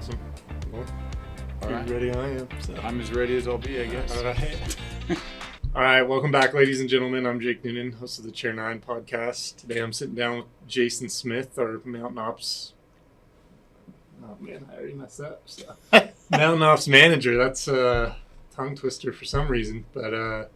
Awesome. Well, All right. ready I am. So. I'm as ready as I'll be, I guess. All right. All right. Welcome back, ladies and gentlemen. I'm Jake Noonan, host of the Chair 9 podcast. Today I'm sitting down with Jason Smith, our Mountain Ops. Oh, man, I already messed up. So. Mountain Ops manager. That's a tongue twister for some reason. But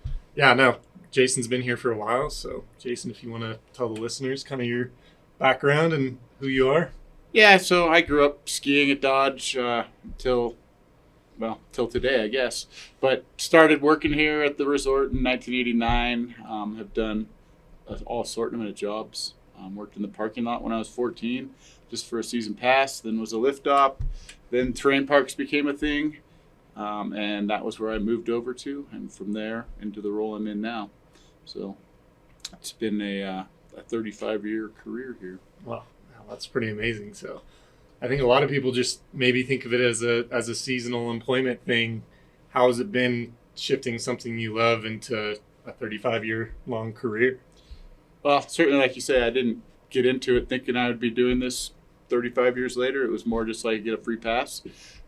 Jason's been here for a while. So, Jason, if you want to tell the listeners kind of your background and who you are. Yeah, so I grew up skiing at Dodge till today, I guess. But started working here at the resort in 1989. Have done all assortment of jobs. Worked in the parking lot when I was 14, just for a season pass. Then was a lift op. Then terrain parks became a thing, and that was where I moved over to. And from there into the role I'm in now. So it's been a 35-year career here. Wow, that's pretty amazing. So I think a lot of people just maybe think of it as a seasonal employment thing. How has it been shifting something you love into a 35-year long career? Well, certainly, like you say, I didn't get into it thinking I would be doing this 35 years later. It was more just like get a free pass.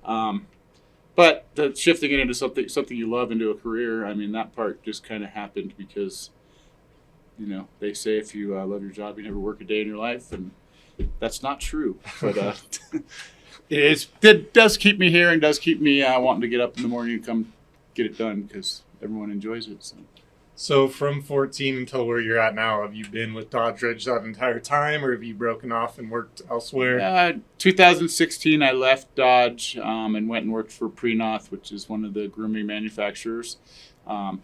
But shifting it into something you love into a career, I mean, that part just kind of happened because, they say if you love your job, you never work a day in your life, and that's not true. But it does keep me here and does keep me wanting to get up in the morning and come get it done because everyone enjoys it. So from 14 until where you're at now, have you been with Dodge Ridge that entire time, or have you broken off and worked elsewhere? 2016, I left Dodge and went and worked for Prenoth, which is one of the grooming manufacturers.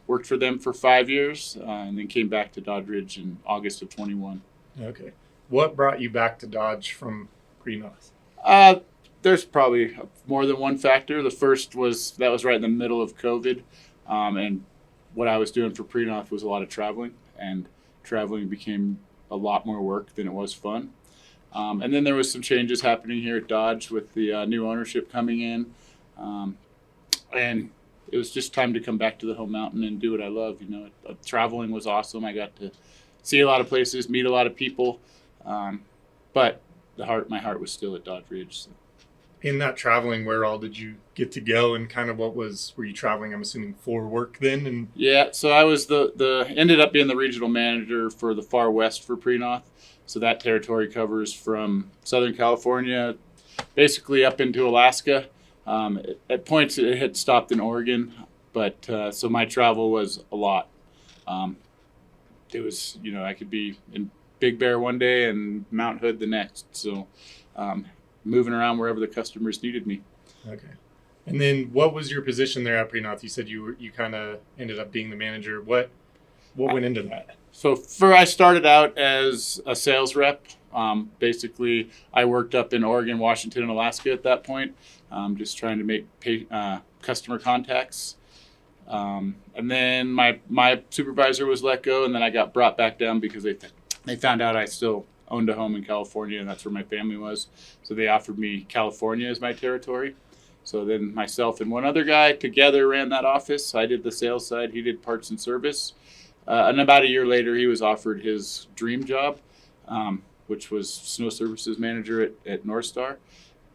Worked for them for 5 years and then came back to Dodge Ridge in August of 21. Okay. What brought you back to Dodge from Prenoth? There's probably more than one factor. The first was that was right in the middle of COVID, and what I was doing for Prenoth was a lot of traveling, and traveling became a lot more work than it was fun. And then there was some changes happening here at Dodge with the new ownership coming in, and it was just time to come back to the home mountain and do what I love. Traveling was awesome. I got to see a lot of places, meet a lot of people, but my heart was still at Dodge Ridge. So. In that traveling, where all did you get to go, and kind of were you traveling, I'm assuming, for work then? And yeah, so I was ended up being the regional manager for the far west for Prenoth. So that territory covers from Southern California, basically up into Alaska. At points it had stopped in Oregon, but so my travel was a lot. It was, I could be in Big Bear one day and Mount Hood the next. So moving around wherever the customers needed me. Okay. And then what was your position there at Prenoth? You said you kind of ended up being the manager. What went into that? So I started out as a sales rep. Basically, I worked up in Oregon, Washington, and Alaska at that point, just trying to make customer contacts. And then my supervisor was let go, and then I got brought back down because they found out I still owned a home in California, and that's where my family was. So they offered me California as my territory. So then myself and one other guy together ran that office. I did the sales side. He did parts and service. And about a year later, he was offered his dream job, which was snow services manager at North Star,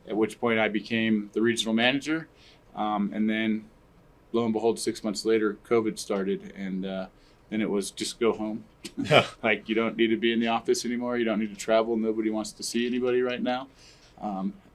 at which point I became the regional manager. And then, lo and behold, 6 months later, COVID started, and then it was just go home. Like, you don't need to be in the office anymore. You don't need to travel. Nobody wants to see anybody right now.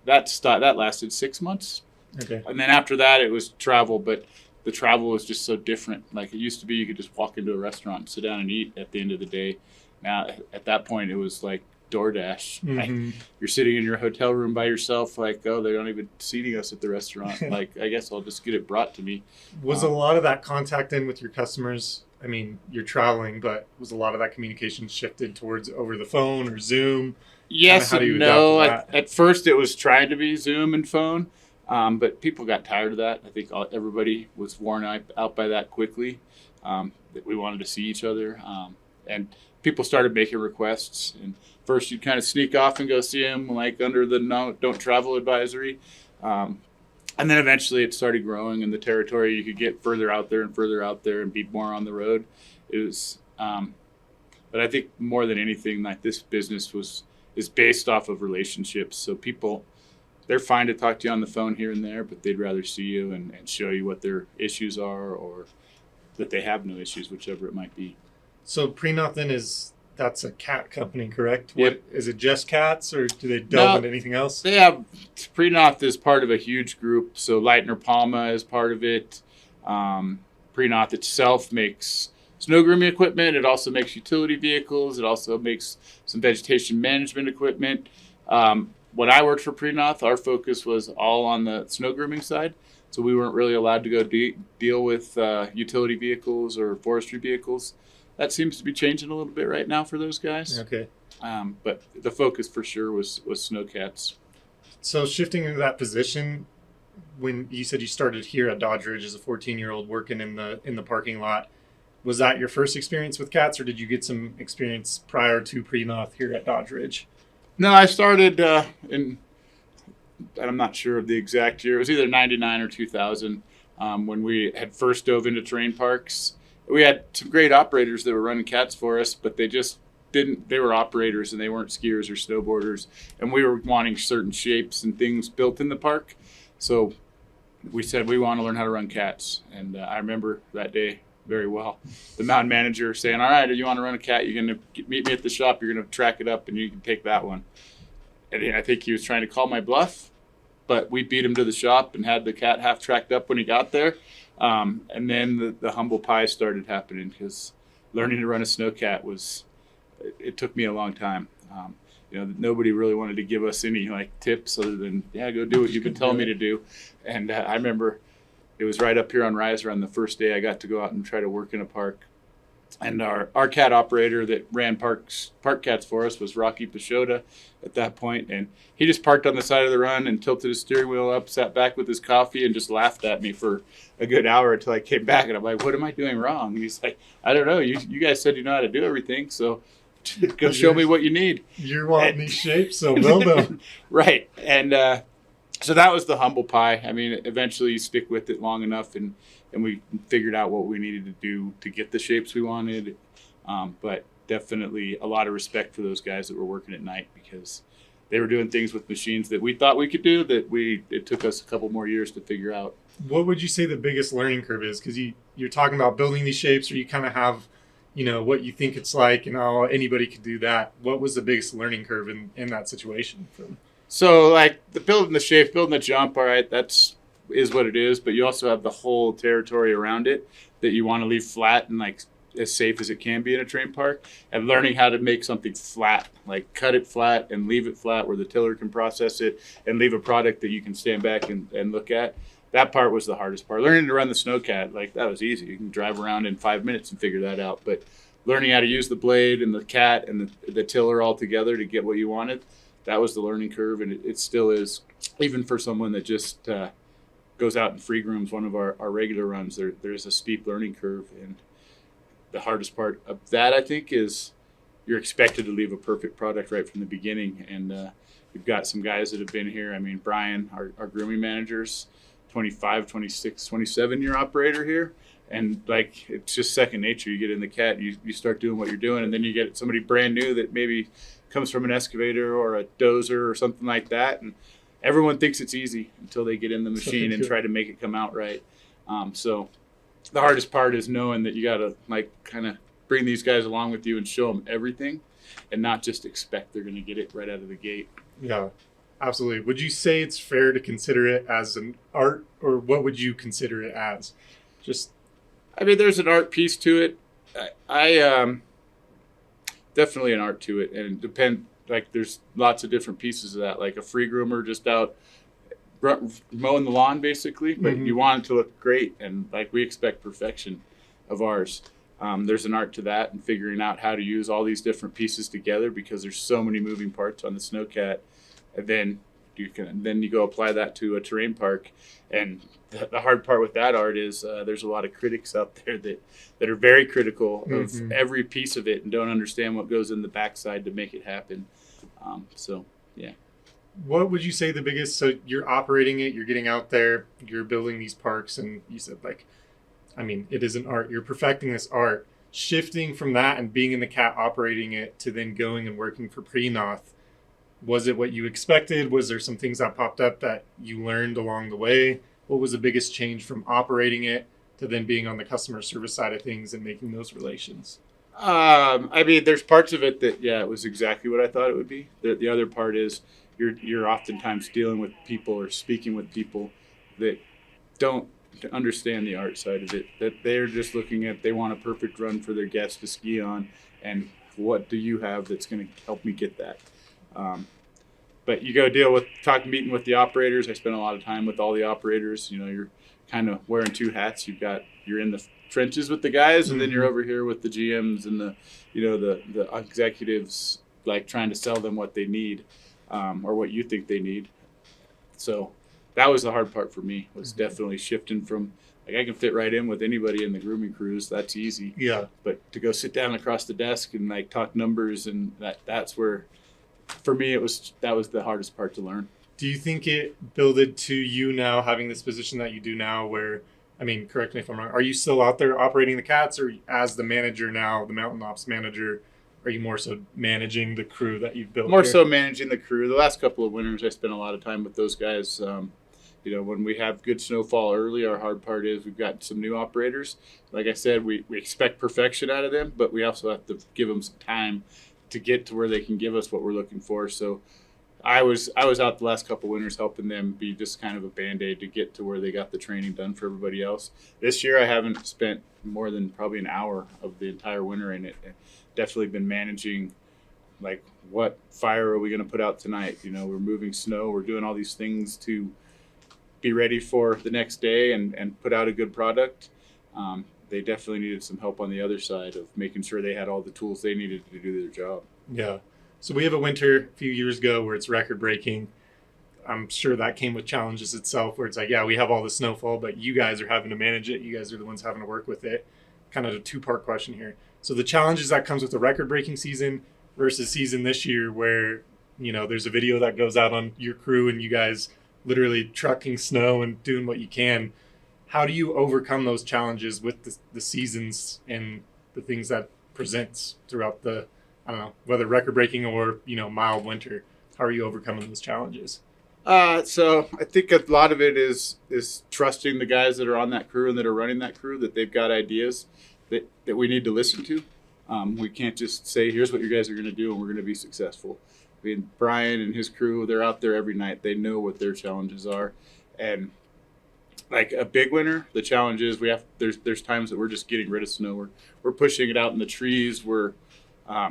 That lasted 6 months. Okay. And then after that, it was travel, but the travel was just so different. Like, it used to be you could just walk into a restaurant and sit down and eat at the end of the day. Now, at that point, it was like DoorDash. Mm-hmm. Like, you're sitting in your hotel room by yourself, like, oh, they're not even seating us at the restaurant. Like, I guess I'll just get it brought to me. Was a lot of that contact then with your customers? I mean, you're traveling, but was a lot of that communication shifted towards over the phone or Zoom? Yes and no. At first, it was trying to be Zoom and phone, but people got tired of that. I think everybody was worn out by that quickly, that we wanted to see each other. And people started making requests. And first, you'd kind of sneak off and go see them, like under the don't travel advisory. And then eventually it started growing in the territory. You could get further out there and be more on the road. It was, but I think more than anything, like, this business is based off of relationships. So people they're fine to talk to you on the phone here and there, but they'd rather see you and show you what their issues are, or that they have no issues, whichever it might be. So Prenoth then that's a cat company, correct? Yep. What is it? Just cats, or do they delve No, into anything else? They have Prenoth is part of a huge group. So Leitner Palma is part of it. Prenoth itself makes snow grooming equipment. It also makes utility vehicles. It also makes some vegetation management equipment. When I worked for Prenoth, our focus was all on the snow grooming side. So we weren't really allowed to go deal with utility vehicles or forestry vehicles. That seems to be changing a little bit right now for those guys. Okay. But the focus for sure was snowcats. So shifting into that position, when you said you started here at Dodge Ridge as a 14-year-old working in the parking lot, was that your first experience with cats, or did you get some experience prior to Prenoth here at Dodge Ridge? No, I started in, I'm not sure of the exact year. It was either 99 or 2000 when we had first dove into terrain parks. We had some great operators that were running cats for us, but they just didn't. They were operators and they weren't skiers or snowboarders. And we were wanting certain shapes and things built in the park. So we said, we want to learn how to run cats. And I remember that day very well. The mountain manager saying, all right, you want to run a cat? You're going to meet me at the shop. You're going to track it up and you can take that one. And I think he was trying to call my bluff, but we beat him to the shop and had the cat half tracked up when he got there. And then the humble pie started happening, because learning to run a snowcat it took me a long time. Nobody really wanted to give us any tips other than, go do what you've been telling me to do. And I remember it was right up here on Riser on the first day I got to go out and try to work in a park. And our cat operator that ran park cats for us was Rocky Pashota at that point. And he just parked on the side of the run and tilted his steering wheel up, sat back with his coffee, and just laughed at me for a good hour until I came back. And I'm like, what am I doing wrong? And he's like, I don't know. You guys said you know how to do everything. So go show me what you need. You're wanting these shapes, so build them. Right. And so that was the humble pie. I mean, eventually you stick with it long enough and we figured out what we needed to do to get the shapes we wanted. But definitely a lot of respect for those guys that were working at night, because they were doing things with machines that we thought we could do that it took us a couple more years to figure out. What would you say the biggest learning curve is? Because you're talking about building these shapes, or you kind of have, what you think it's like, and how anybody could do that. What was the biggest learning curve in that situation? So the building the shape, building the jump, all right, is what it is, but you also have the whole territory around it that you want to leave flat and as safe as it can be in a terrain park. And learning how to make something flat, cut it flat and leave it flat where the tiller can process it and leave a product that you can stand back and look at. That part was the hardest part. Learning to run the snowcat, that was easy. You can drive around in 5 minutes and figure that out. But learning how to use the blade and the cat and the tiller all together to get what you wanted, that was the learning curve, and it still is. Even for someone that just goes out and free grooms one of our regular runs, there's a steep learning curve. And the hardest part of that, I think, is you're expected to leave a perfect product right from the beginning. And we've got some guys that have been here. I mean, Brian, our grooming manager's 25, 26, 27-year operator here. And it's just second nature. You get in the cat, you start doing what you're doing, and then you get somebody brand new that maybe comes from an excavator or a dozer or something like that. And everyone thinks it's easy until they get in the machine and try to make it come out right. So the hardest part is knowing that you got to kind of bring these guys along with you and show them everything, and not just expect they're going to get it right out of the gate. Yeah, absolutely. Would you say it's fair to consider it as an art, or what would you consider it as? I mean, there's an art piece to it. I definitely an art to it, and it depends. There's lots of different pieces of that. Like a free groomer just out mowing the lawn, basically, but you want it to look great, and we expect perfection of ours. There's an art to that, and figuring out how to use all these different pieces together, because there's so many moving parts on the snowcat, and then you go apply that to a terrain park. And the hard part with that art is there's a lot of critics out there that are very critical of every piece of it and don't understand what goes in the backside to make it happen. Yeah. What would you say the biggest, so you're operating it, you're getting out there, you're building these parks, and you said it is an art, you're perfecting this art, shifting from that and being in the cat operating it to then going and working for Prenoth. Was it what you expected? Was there some things that popped up that you learned along the way? What was the biggest change from operating it to then being on the customer service side of things and making those relations? I mean, there's parts of it that, yeah, it was exactly what I thought it would be. The other part is you're oftentimes dealing with people or speaking with people that don't understand the art side of it, that they're just looking at, they want a perfect run for their guests to ski on, and what do you have that's going to help me get that? But you go meeting with the operators. I spent a lot of time with all the operators. You know, you're kind of wearing two hats. You're in the trenches with the guys, and then you're over here with the GMs and the executives, like trying to sell them what they need, or what you think they need. So that was the hard part for me, was definitely shifting from, like, I can fit right in with anybody in the grooming crews. That's easy. Yeah. But to go sit down across the desk and like talk numbers, and that's where, for me, that was the hardest part to learn. Do you think it builded to you now having this position that you do now where, I mean, correct me if I'm wrong, are you still out there operating the cats, or as the manager now, the mountain ops manager, are you more so managing the crew that you've built? More so managing the crew. The last couple of winters, I spent a lot of time with those guys. When we have good snowfall early, our hard part is we've got some new operators. Like I said, we expect perfection out of them, but we also have to give them some time to get to where they can give us what we're looking for. So I was out the last couple of winters helping them be just kind of a Band-Aid to get to where they got the training done for everybody else. This year I haven't spent more than probably an hour of the entire winter in it. Definitely been managing, like, what fire are we going to put out tonight? You know, we're moving snow. We're doing all these things to be ready for the next day and put out a good product. They definitely needed some help on the other side of making sure they had all the tools they needed to do their job. Yeah. So we have a winter a few years ago where it's record breaking. I'm sure that came with challenges itself, where it's like, yeah, we have all the snowfall, but you guys are having to manage it. You guys are the ones having to work with it. Kind of a two-part question here. So the challenges that comes with the record breaking season versus season this year, where, you know, there's a video that goes out on your crew and you guys literally trucking snow and doing what you can. How do you overcome those challenges with the seasons and the things that presents throughout the, I don't know, whether record breaking or, you know, mild winter? How are you overcoming those challenges? So I think a lot of it is trusting the guys that are on that crew and that are running that crew, that they've got ideas that we need to listen to. We can't just say, here's what you guys are going to do and we're going to be successful. I mean, Brian and his crew, they're out there every night. They know what their challenges are. And like a big winter, the challenge is there's times that we're just getting rid of snow. We're pushing it out in the trees. We're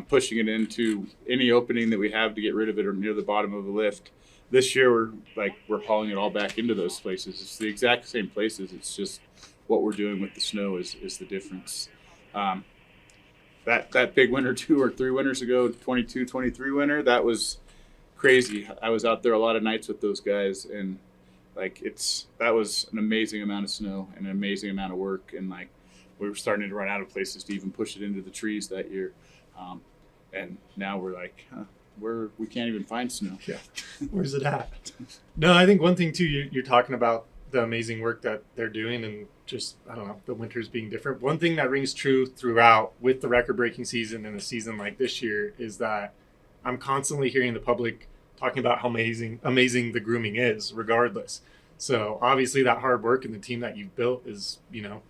pushing it into any opening that we have to get rid of it, or near the bottom of a lift. This year, we're hauling it all back into those places. It's the exact same places. It's just what we're doing with the snow is the difference. That big winter 2 or 3 winters ago, 22, 23 winter, that was crazy. I was out there a lot of nights with those guys, and that was an amazing amount of snow and an amazing amount of work, and we were starting to run out of places to even push it into the trees that year. And now we're we can't even find snow. Yeah. Where's it at? No, I think one thing too, you're talking about the amazing work that they're doing, and just, I don't know, the winters being different. One thing that rings true throughout with the record breaking season and a season like this year is that I'm constantly hearing the public talking about how amazing the grooming is, regardless. So obviously that hard work and the team that you've built is, you know,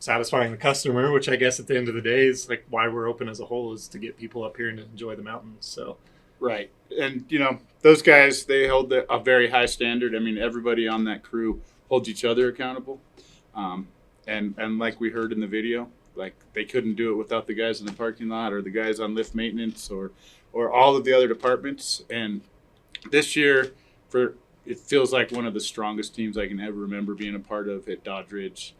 satisfying the customer, which I guess at the end of the day is like why we're open as a whole, is to get people up here and to enjoy the mountains. So right. And you know, those guys, they hold a very high standard. I mean, everybody on that crew holds each other accountable. And like we heard in the video, like they couldn't do it without the guys in the parking lot or the guys on lift maintenance or all of the other departments. And this year, it feels like one of the strongest teams I can ever remember being a part of at Dodge Ridge.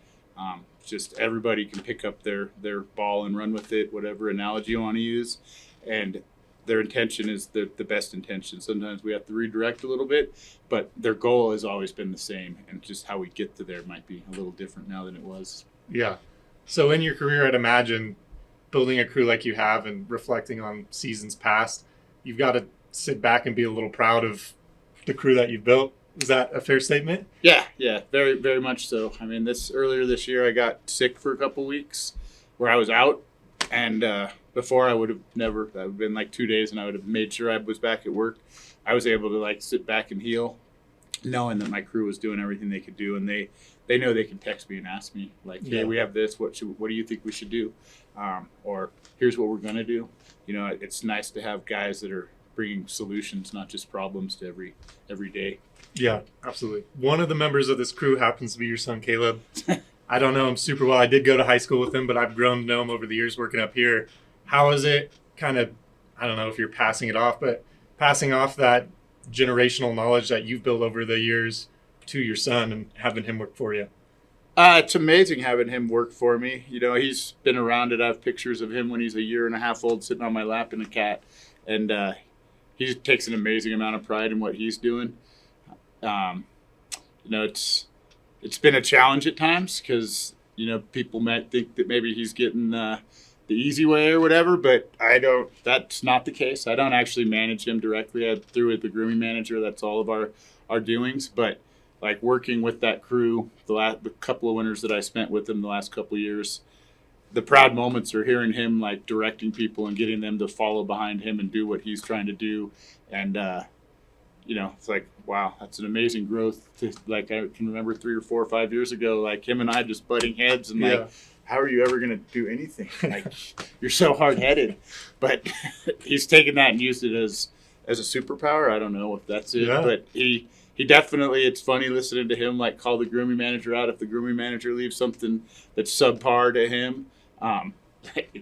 Just everybody can pick up their ball and run with it, whatever analogy you want to use. And their intention is the best intention. Sometimes we have to redirect a little bit, but their goal has always been the same. And just how we get to there might be a little different now than it was. Yeah. So in your career, I'd imagine building a crew like you have and reflecting on seasons past, you've got to sit back and be a little proud of the crew that you've built. Is that a fair statement? Yeah, very, very much so. I mean, earlier this year, I got sick for a couple weeks where I was out, and before I would have never, that would have been like 2 days, and I would have made sure I was back at work. I was able to like sit back and heal, knowing that my crew was doing everything they could do, and they know they can text me and ask me like, hey, we have this. What do you think we should do? Or here's what we're gonna do. You know, it's nice to have guys that are bringing solutions, not just problems to every day. Yeah, absolutely. One of the members of this crew happens to be your son, Caleb. I don't know him super well. I did go to high school with him, but I've grown to know him over the years working up here. How is it kind of, I don't know if you're passing it off, but passing off that generational knowledge that you've built over the years to your son and having him work for you? It's amazing having him work for me. You know, he's been around it. I have pictures of him when he's a year and a half old sitting on my lap in a cat. And he takes an amazing amount of pride in what he's doing. You know, it's been a challenge at times because, you know, people might think that maybe he's getting the easy way or whatever, but that's not the case. I don't actually manage him directly. I'm through with the grooming manager. That's all of our doings. But like working with that crew, the couple of winters that I spent with him the last couple of years, the proud moments are hearing him like directing people and getting them to follow behind him and do what he's trying to do. And, you know, it's like, wow, that's an amazing growth. Like I can remember 3 or 4 or 5 years ago, like him and I just butting heads and like, how are you ever going to do anything? Like you're so hard headed, but he's taken that and used it as a superpower. I don't know if that's it, but he definitely, it's funny listening to him like call the grooming manager out if the grooming manager leaves something that's subpar to him.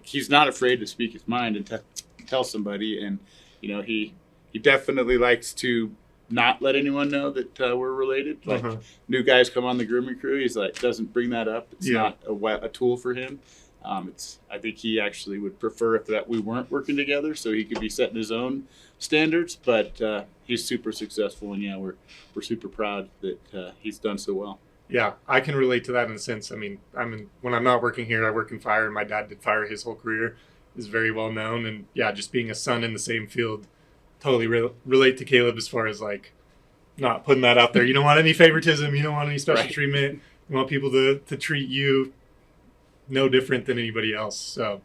He's not afraid to speak his mind and tell somebody. And, you know, he definitely likes to not let anyone know that we're related. Like new guys come on the grooming crew, he's like, doesn't bring that up. It's not a tool for him. I think he actually would prefer that we weren't working together so he could be setting his own standards, but he's super successful, and we're super proud that he's done so well. Yeah, I can relate to that in a sense. I mean, when I'm not working here, I work in fire, and my dad did fire his whole career, is very well known, and just being a son in the same field, totally relate to Caleb as far as like not putting that out there. You don't want any favoritism, you don't want any special treatment. You want people to treat you no different than anybody else. So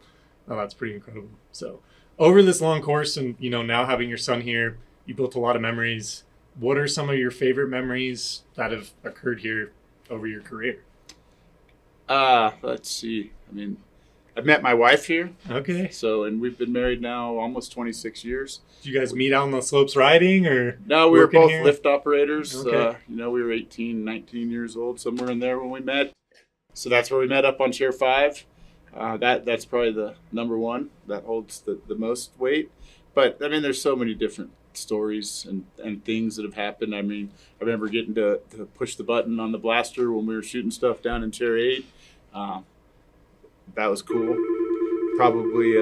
that's pretty incredible. So over this long course and, you know, now having your son here, you built a lot of memories. What are some of your favorite memories that have occurred here over your career? Let's see. I mean, I've met my wife here. Okay. So, and we've been married now almost 26 years. Did you guys meet out on the slopes riding or? No, we were both lift operators. Okay. You know, we were 18, 19 years old, somewhere in there when we met. So that's where we met up on Chair 5. That's probably the number one that holds the most weight. But I mean, there's so many different stories and things that have happened. I mean, I remember getting to push the button on the blaster when we were shooting stuff down in Chair 8. That was cool. Probably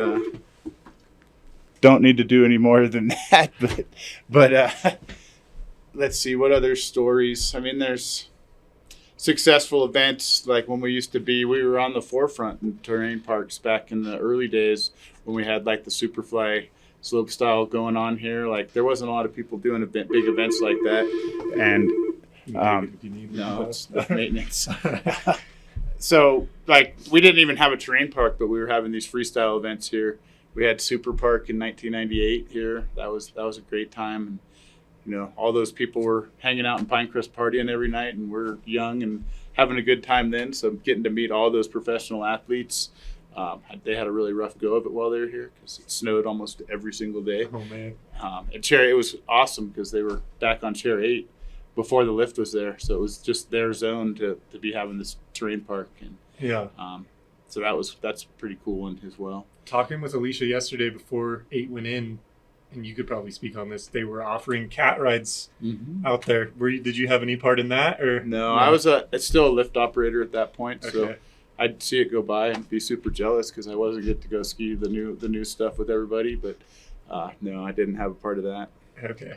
don't need to do any more than that. But let's see, what other stories? I mean, there's successful events like when we were on the forefront in terrain parks back in the early days when we had like the Superfly slope style going on here. Like there wasn't a lot of people doing big events like that. And no, it's maintenance. So like we didn't even have a terrain park, but we were having these freestyle events here. We had Super Park in 1998 here. That was a great time. And, you know, all those people were hanging out in Pinecrest partying every night, and we're young and having a good time then. So getting to meet all those professional athletes, they had a really rough go of it while they were here because it snowed almost every single day. Oh man! And it was awesome because they were back on Chair 8 before the lift was there, so it was just their zone to be having this terrain park. And so that's a pretty cool one as well. Talking with Alicia yesterday before 8 went in, and you could probably speak on this, they were offering cat rides out there. Did you have any part in that? Or no? I was still a lift operator at that point, so I'd see it go by and be super jealous because I wasn't get to go ski the new stuff with everybody. But no, I didn't have a part of that. Okay.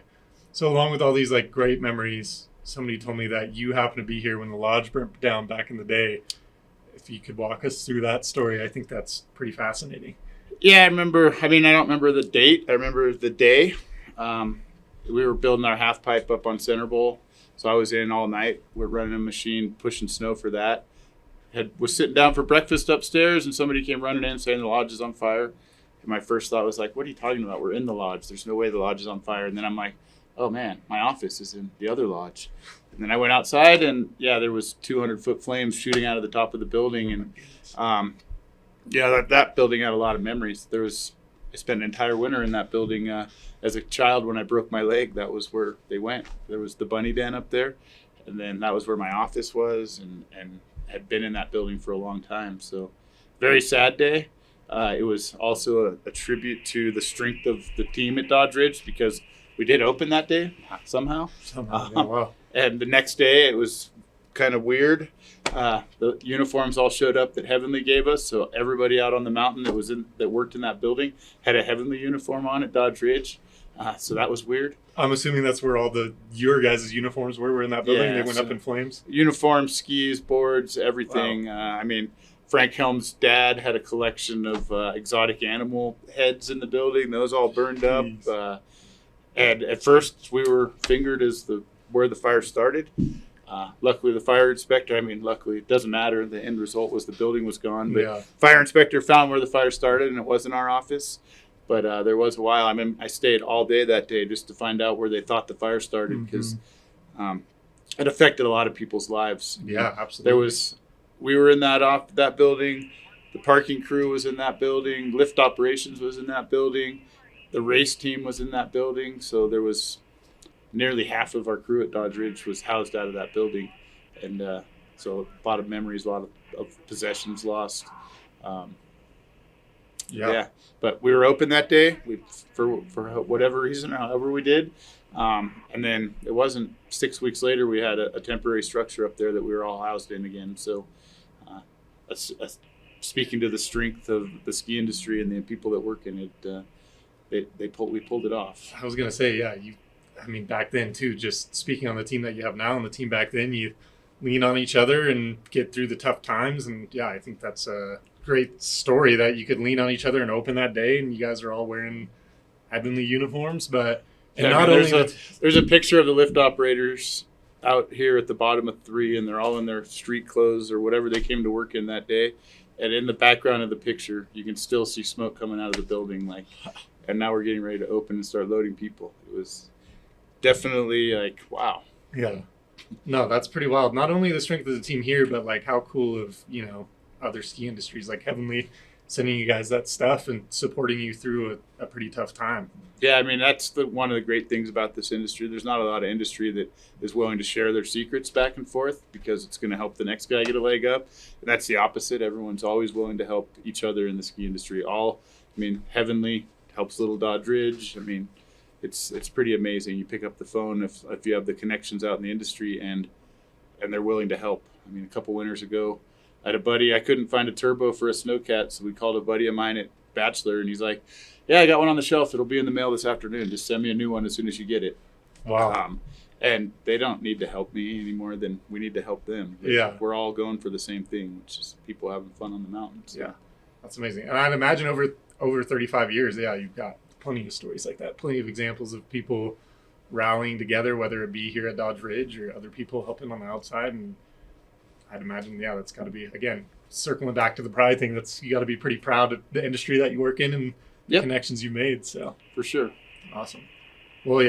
So along with all these like great memories, somebody told me that you happened to be here when the lodge burnt down back in the day. If you could walk us through that story, I think that's pretty fascinating. Yeah, I remember. I mean, I don't remember the date. I remember the day. We were building our half pipe up on Center Bowl, so I was in all night. We're running a machine, pushing snow for that. Was sitting down for breakfast upstairs, and somebody came running in saying the lodge is on fire. And my first thought was like, "What are you talking about? We're in the lodge. There's no way the lodge is on fire." And then I'm like, oh man, my office is in the other lodge. And then I went outside, and there was 200-foot flames shooting out of the top of the building, and that building had a lot of memories. I spent an entire winter in that building as a child. When I broke my leg, that was where they went. There was the bunny den up there, and then that was where my office was, and had been in that building for a long time. So, very sad day. It was also a tribute to the strength of the team at Dodge Ridge, because we did open that day somehow. Wow. And the next day it was kind of weird. The uniforms all showed up that Heavenly gave us, so everybody out on the mountain that worked in that building had a Heavenly uniform on at Dodge Ridge. So that was weird. I'm assuming that's where all your guys' uniforms were in that building. Yeah, they went up in flames. Uniforms, skis, boards, everything. Wow. Frank Helm's dad had a collection of exotic animal heads in the building. Those all burned up. And at first we were fingered as where the fire started. Luckily, the fire inspector, luckily, it doesn't matter. The end result was the building was gone. But fire inspector found where the fire started, and it wasn't our office. But there was a while. I stayed all day that day just to find out where they thought the fire started, because it affected a lot of people's lives. Yeah, absolutely. We were in that building. The parking crew was in that building. Lift operations was in that building. The race team was in that building. So there was nearly half of our crew at Dodge Ridge was housed out of that building. And so a lot of memories, a lot of possessions lost. But we were open that day. For whatever reason, however we did. And then it wasn't 6 weeks later, we had a temporary structure up there that we were all housed in again. So speaking to the strength of the ski industry and the people that work in it, we pulled it off. I was going to say, back then too, just speaking on the team that you have now and the team back then, you lean on each other and get through the tough times. And I think that's a great story that you could lean on each other and open that day, and you guys are all wearing Heavenly uniforms. But there's a picture of the lift operators out here at the bottom of 3, and they're all in their street clothes or whatever they came to work in that day. And in the background of the picture, you can still see smoke coming out of the building. And now we're getting ready to open and start loading people. It was definitely wow. Yeah. No, that's pretty wild. Not only the strength of the team here, but how cool of, other ski industries like Heavenly sending you guys that stuff and supporting you through a pretty tough time. Yeah, that's one of the great things about this industry. There's not a lot of industry that is willing to share their secrets back and forth, because it's going to help the next guy get a leg up. And that's the opposite. Everyone's always willing to help each other in the ski industry. Heavenly helps Little Dodge Ridge. It's pretty amazing. You pick up the phone if you have the connections out in the industry, and they're willing to help. A couple winters ago, I had a buddy. I couldn't find a turbo for a snowcat, so we called a buddy of mine at Bachelor, and he's like, "Yeah, I got one on the shelf. It'll be in the mail this afternoon. Just send me a new one as soon as you get it." Wow. And they don't need to help me any more than we need to help them. We're all going for the same thing, which is people having fun on the mountains. Yeah, that's amazing. And I'd imagine over 35 years, you've got plenty of stories like that, plenty of examples of people rallying together, whether it be here at Dodge Ridge or other people helping on the outside. And I'd imagine, that's got to be, again, circling back to the pride thing, you got to be pretty proud of the industry that you work in and the connections you made. So for sure. Awesome. Well,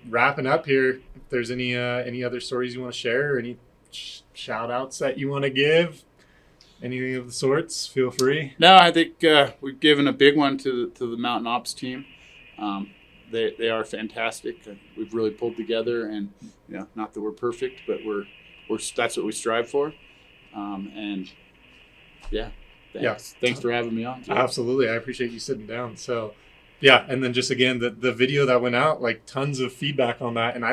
wrapping up here, if there's any other stories you want to share, or any shout outs that you want to give, anything of the sorts, feel free. No, I think we've given a big one to the Mountain Ops team. They are fantastic. We've really pulled together, and not that we're perfect, but we're that's what we strive for. Thanks for having me on. Absolutely, I appreciate you sitting down. So, and then just again the video that went out, tons of feedback on that. And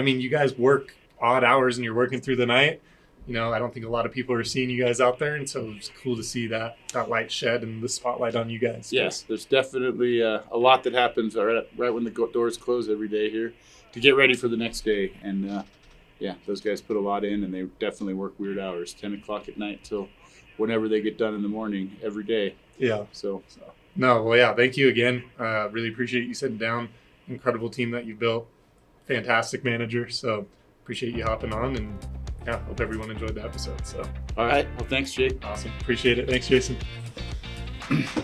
you guys work odd hours and you're working through the night. I don't think a lot of people are seeing you guys out there, and so it's cool to see that light shed and the spotlight on you guys. Yes, there's definitely a lot that happens right when the doors close every day here to get ready for the next day. And those guys put a lot in, and they definitely work weird hours, 10 o'clock at night till whenever they get done in the morning every day. Yeah. So. No, well, thank you again. Really appreciate you sitting down. Incredible team that you built. Fantastic manager. So appreciate you hopping on, and hope everyone enjoyed the episode. So. All right. Well, thanks, Jake. Awesome. Appreciate it. Thanks, Jason.